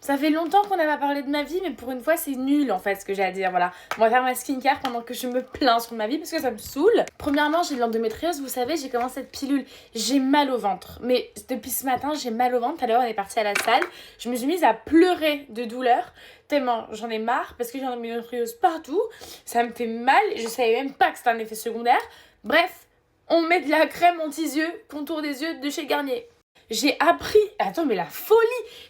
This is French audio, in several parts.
Ça fait longtemps qu'on n'a pas parlé de ma vie, mais pour une fois, c'est nul en fait ce que j'ai à dire. Voilà, on va faire ma skincare pendant que je me plains sur ma vie parce que ça me saoule. Premièrement, j'ai de l'endométriose, vous savez, j'ai commencé cette pilule. J'ai mal au ventre, mais depuis ce matin, j'ai mal au ventre. Tout à l'heure, on est parti à la salle. Je me suis mise à pleurer de douleur tellement j'en ai marre parce que j'ai l'endométriose partout. Ça me fait mal, je savais même pas que c'était un effet secondaire. Bref, on met de la crème anti-yeux, contour des yeux de chez Garnier. J'ai appris, attends mais la folie,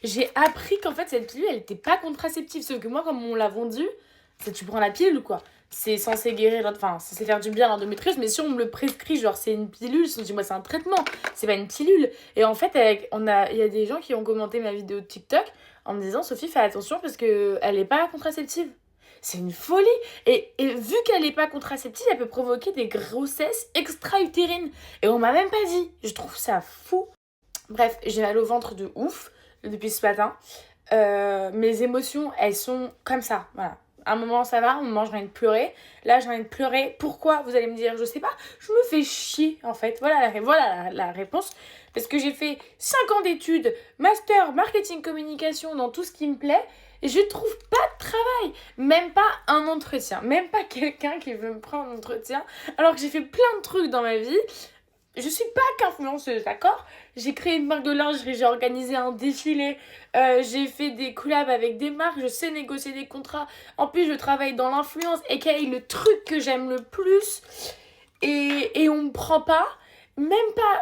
j'ai appris qu'en fait cette pilule elle était pas contraceptive, sauf que moi comme on l'a vendu, c'est tu prends la pilule quoi, c'est censé guérir, enfin censé faire du bien à l'endométriose, mais si on me le prescrit genre c'est une pilule, on dit moi c'est un traitement, c'est pas une pilule. Et en fait il y a des gens qui ont commenté ma vidéo de TikTok en me disant Sophie fais attention parce que elle est pas contraceptive. C'est une folie. Et vu qu'elle est pas contraceptive, elle peut provoquer des grossesses extra-utérines. Et on m'a même pas dit. Je trouve ça fou. Bref, j'ai mal au ventre de ouf depuis ce matin. Mes émotions, elles sont comme ça. Voilà. À un moment, ça va, à un moment, j'ai envie de pleurer. Là, j'ai envie de pleurer. Pourquoi? Vous allez me dire, je sais pas. Je me fais chier, en fait. Voilà la réponse. Parce que j'ai fait 5 ans d'études, master, marketing, communication, dans tout ce qui me plaît. Et je trouve pas de travail. Même pas un entretien. Même pas quelqu'un qui veut me prendre en entretien. Alors que j'ai fait plein de trucs dans ma vie. Je suis pas qu'influenceuse, d'accord? J'ai créé une marque de lingerie, j'ai organisé un défilé, j'ai fait des collabs avec des marques, je sais négocier des contrats. En plus, je travaille dans l'influence, aka le truc que j'aime le plus. Et on me prend pas, même pas,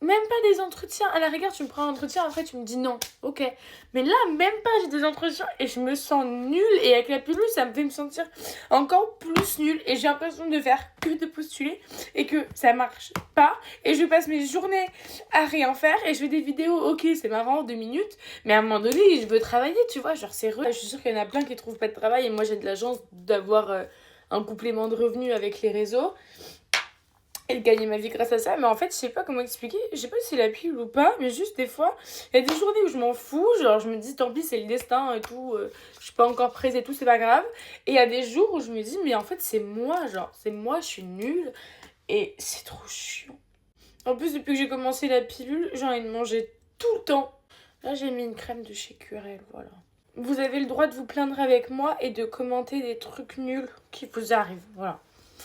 même pas des entretiens. À la rigueur, tu me prends un entretien, après tu me dis non, ok. Mais là, même pas, j'ai des entretiens et je me sens nulle. Et avec la pilule, ça me fait me sentir encore plus nulle. Et j'ai l'impression de faire que de postuler et que ça marche pas. Et je passe mes journées à rien faire et je fais des vidéos, ok, c'est marrant, 2 minutes. Mais à un moment donné, je veux travailler, tu vois, genre c'est Je suis sûre qu'il y en a plein qui trouvent pas de travail et moi j'ai de la chance d'avoir un complément de revenus avec les réseaux et de gagner ma vie grâce à ça. Mais en fait, je sais pas comment expliquer. Je sais pas si c'est la pilule ou pas, mais juste des fois, il y a des journées où je m'en fous. Genre, je me dis, tant pis, c'est le destin et tout. Je suis pas encore prête et tout, c'est pas grave. Et il y a des jours où je me dis, mais en fait, c'est moi, genre, c'est moi, je suis nulle. Et c'est trop chiant. En plus, depuis que j'ai commencé la pilule, j'ai envie de manger tout le temps. Là, j'ai mis une crème de chez Curel, voilà. Vous avez le droit de vous plaindre avec moi et de commenter des trucs nuls qui vous arrivent, voilà.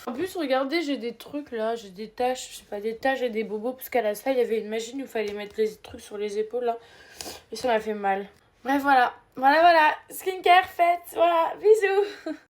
En plus, regardez, j'ai des trucs là, j'ai des taches, je sais pas, des taches et des bobos, parce qu'à la salle, il y avait une machine où il fallait mettre les trucs sur les épaules là, et ça m'a fait mal. Bref, voilà, skincare faite, voilà, bisous.